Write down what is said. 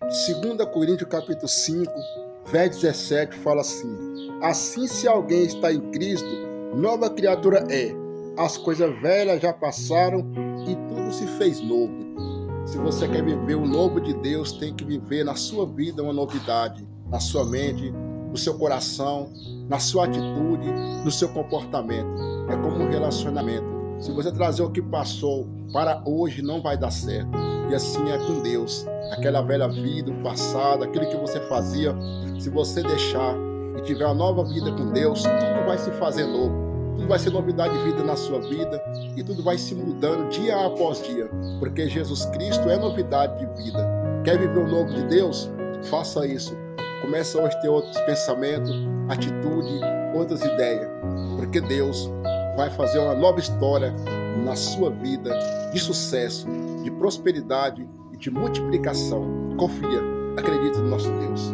2 Coríntios capítulo 5, verso 17 fala assim: assim, se alguém está em Cristo, nova criatura é. As coisas velhas já passaram e tudo se fez novo. Se você quer viver o novo de Deus, tem que viver na sua vida uma novidade, na sua mente, no seu coração, na sua atitude, no seu comportamento. É como um relacionamento. Se você trazer o que passou para hoje, não vai dar certo. E assim é com Deus. Aquela velha vida, o passado, aquilo que você fazia, se você deixar e tiver uma nova vida com Deus, tudo vai se fazer novo. Tudo vai ser novidade de vida na sua vida e tudo vai se mudando dia após dia, porque Jesus Cristo é novidade de vida. Quer viver o novo de Deus? Faça isso. Comece hoje a ter outros pensamentos, atitude, outras ideias, porque Deus vai fazer uma nova história na sua vida de sucesso, de prosperidade e de multiplicação. Confia, acredite no nosso Deus.